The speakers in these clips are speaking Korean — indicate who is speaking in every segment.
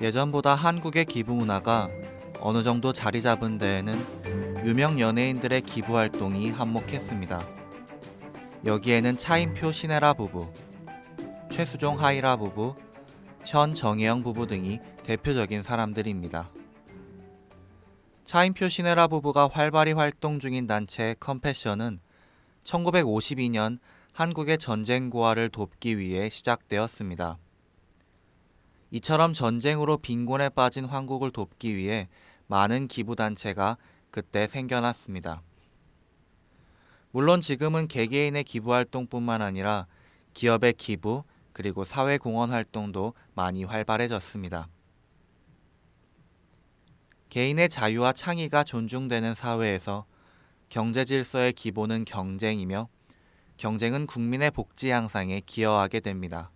Speaker 1: 예전보다 한국의 기부 문화가 어느 정도 자리 잡은 데에는 유명 연예인들의 기부 활동이 한몫했습니다. 여기에는 차인표 신혜라 부부, 최수종 하이라 부부, 현 정혜영 부부 등이 대표적인 사람들입니다. 차인표 신혜라 부부가 활발히 활동 중인 단체 컴패션은 1952년 한국의 전쟁 고아를 돕기 위해 시작되었습니다. 이처럼 전쟁으로 빈곤에 빠진 한국을 돕기 위해 많은 기부단체가 그때 생겨났습니다. 물론 지금은 개개인의 기부활동뿐만 아니라 기업의 기부 그리고 사회공헌 활동도 많이 활발해졌습니다. 개인의 자유와 창의가 존중되는 사회에서 경제 질서의 기본은 경쟁이며 경쟁은 국민의 복지 향상에 기여하게 됩니다.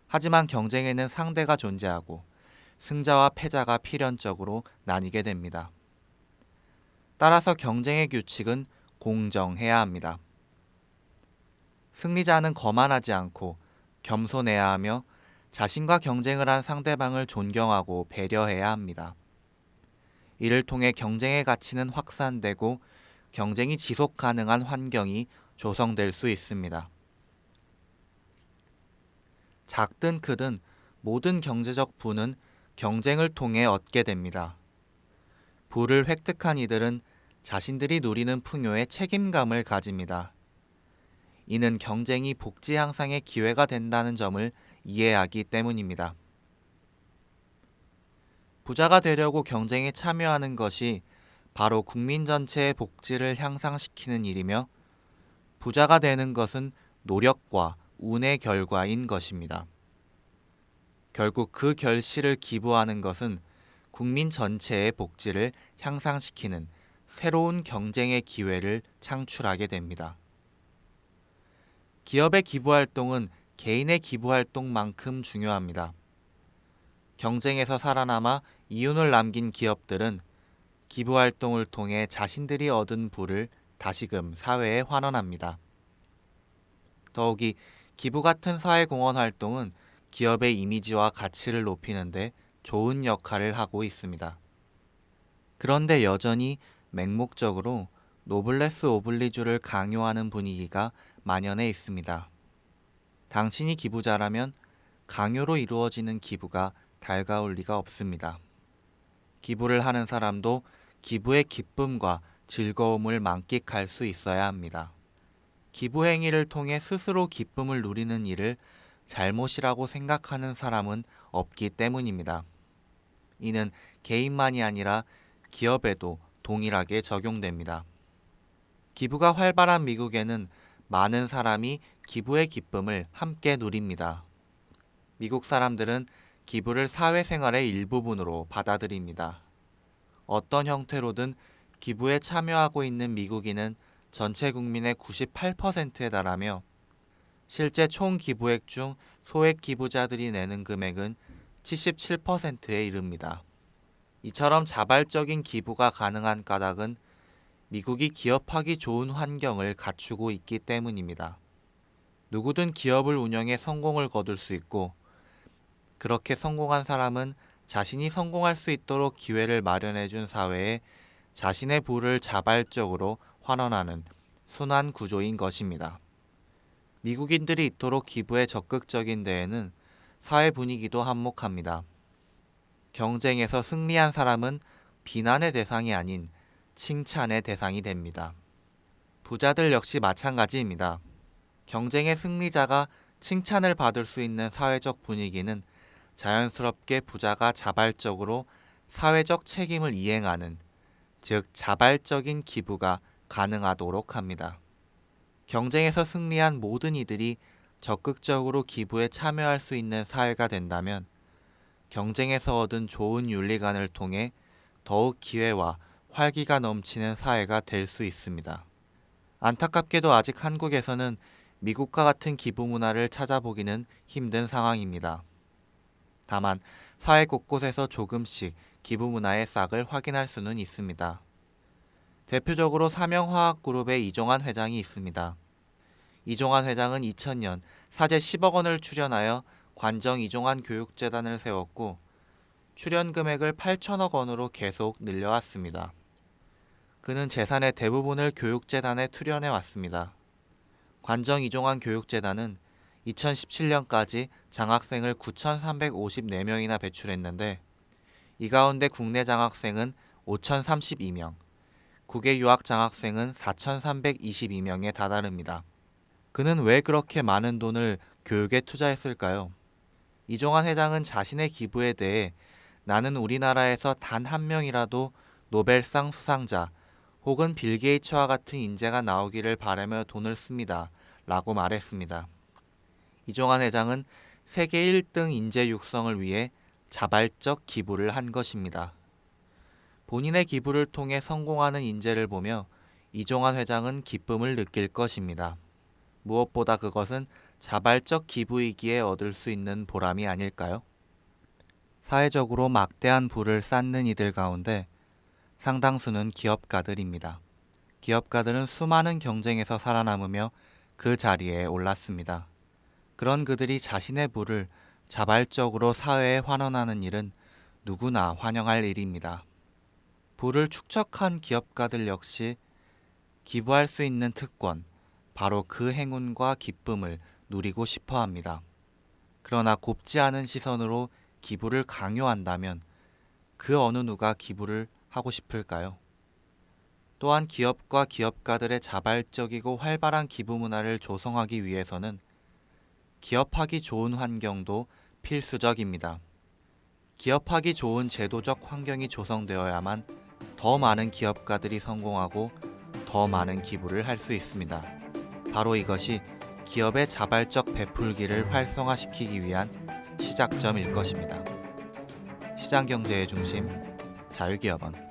Speaker 1: 하지만 경쟁에는 상대가 존재하고 승자와 패자가 필연적으로 나뉘게 됩니다. 따라서 경쟁의 규칙은 공정해야 합니다. 승리자는 거만하지 않고 겸손해야 하며 자신과 경쟁을 한 상대방을 존경하고 배려해야 합니다. 이를 통해 경쟁의 가치는 확산되고 경쟁이 지속 가능한 환경이 조성될 수 있습니다. 작든 크든 모든 경제적 부는 경쟁을 통해 얻게 됩니다. 부를 획득한 이들은 자신들이 누리는 풍요에 책임감을 가집니다. 이는 경쟁이 복지 향상의 기회가 된다는 점을 이해하기 때문입니다. 부자가 되려고 경쟁에 참여하는 것이 바로 국민 전체의 복지를 향상시키는 일이며 부자가 되는 것은 노력과 운의 결과인 것입니다. 결국 그 결실을 기부하는 것은 국민 전체의 복지를 향상시키는 새로운 경쟁의 기회를 창출하게 됩니다. 기업의 기부활동은 개인의 기부활동만큼 중요합니다. 경쟁에서 살아남아 이윤을 남긴 기업들은 기부활동을 통해 자신들이 얻은 부를 다시금 사회에 환원합니다. 더욱이 기부 같은 사회공헌 활동은 기업의 이미지와 가치를 높이는데 좋은 역할을 하고 있습니다. 그런데 여전히 맹목적으로 노블레스 오블리주를 강요하는 분위기가 만연해 있습니다. 당신이 기부자라면 강요로 이루어지는 기부가 달가울 리가 없습니다. 기부를 하는 사람도 기부의 기쁨과 즐거움을 만끽할 수 있어야 합니다. 기부 행위를 통해 스스로 기쁨을 누리는 일을 잘못이라고 생각하는 사람은 없기 때문입니다. 이는 개인만이 아니라 기업에도 동일하게 적용됩니다. 기부가 활발한 미국에는 많은 사람이 기부의 기쁨을 함께 누립니다. 미국 사람들은 기부를 사회생활의 일부분으로 받아들입니다. 어떤 형태로든 기부에 참여하고 있는 미국인은 전체 국민의 98%에 달하며 실제 총 기부액 중 소액 기부자들이 내는 금액은 77%에 이릅니다. 이처럼 자발적인 기부가 가능한 까닭은 미국이 기업하기 좋은 환경을 갖추고 있기 때문입니다. 누구든 기업을 운영해 성공을 거둘 수 있고 그렇게 성공한 사람은 자신이 성공할 수 있도록 기회를 마련해 준 사회에 자신의 부를 자발적으로 환원하는 순환 구조인 것입니다. 미국인들이 이토록 기부에 적극적인 데에는 사회 분위기도 한몫합니다. 경쟁에서 승리한 사람은 비난의 대상이 아닌 칭찬의 대상이 됩니다. 부자들 역시 마찬가지입니다. 경쟁의 승리자가 칭찬을 받을 수 있는 사회적 분위기는 자연스럽게 부자가 자발적으로 사회적 책임을 이행하는, 즉 자발적인 기부가 가능하도록 합니다. 경쟁에서 승리한 모든 이들이 적극적으로 기부에 참여할 수 있는 사회가 된다면 경쟁에서 얻은 좋은 윤리관을 통해 더욱 기회와 활기가 넘치는 사회가 될 수 있습니다. 안타깝게도 아직 한국에서는 미국과 같은 기부 문화를 찾아보기는 힘든 상황입니다. 다만 사회 곳곳에서 조금씩 기부 문화의 싹을 확인할 수는 있습니다. 대표적으로 사명화학그룹의 이종환 회장이 있습니다. 이종환 회장은 2000년 사제 10억 원을 출연하여 관정 이종환 교육재단을 세웠고 출연 금액을 8천억 원으로 계속 늘려왔습니다. 그는 재산의 대부분을 교육재단에 투려내 왔습니다. 관정 이종환 교육재단은 2017년까지 장학생을 9,354명이나 배출했는데 이 가운데 국내 장학생은 5,032명, 국외 유학 장학생은 4,322명에 다다릅니다. 그는 왜 그렇게 많은 돈을 교육에 투자했을까요? 이종환 회장은 자신의 기부에 대해 나는 우리나라에서 단 한 명이라도 노벨상 수상자 혹은 빌 게이츠와 같은 인재가 나오기를 바라며 돈을 씁니다. 라고 말했습니다. 이종환 회장은 세계 1등 인재 육성을 위해 자발적 기부를 한 것입니다. 본인의 기부를 통해 성공하는 인재를 보며 이종환 회장은 기쁨을 느낄 것입니다. 무엇보다 그것은 자발적 기부이기에 얻을 수 있는 보람이 아닐까요? 사회적으로 막대한 부를 쌓는 이들 가운데 상당수는 기업가들입니다. 기업가들은 수많은 경쟁에서 살아남으며 그 자리에 올랐습니다. 그런 그들이 자신의 부를 자발적으로 사회에 환원하는 일은 누구나 환영할 일입니다. 부를 축적한 기업가들 역시 기부할 수 있는 특권, 바로 그 행운과 기쁨을 누리고 싶어 합니다. 그러나 곱지 않은 시선으로 기부를 강요한다면 그 어느 누가 기부를 하고 싶을까요? 또한 기업과 기업가들의 자발적이고 활발한 기부 문화를 조성하기 위해서는 기업하기 좋은 환경도 필수적입니다. 기업하기 좋은 제도적 환경이 조성되어야만 더 많은 기업가들이 성공하고 더 많은 기부를 할 수 있습니다. 바로 이것이 기업의 자발적 베풀기를 활성화시키기 위한 시작점일 것입니다. 시장경제의 중심, 자유기업원.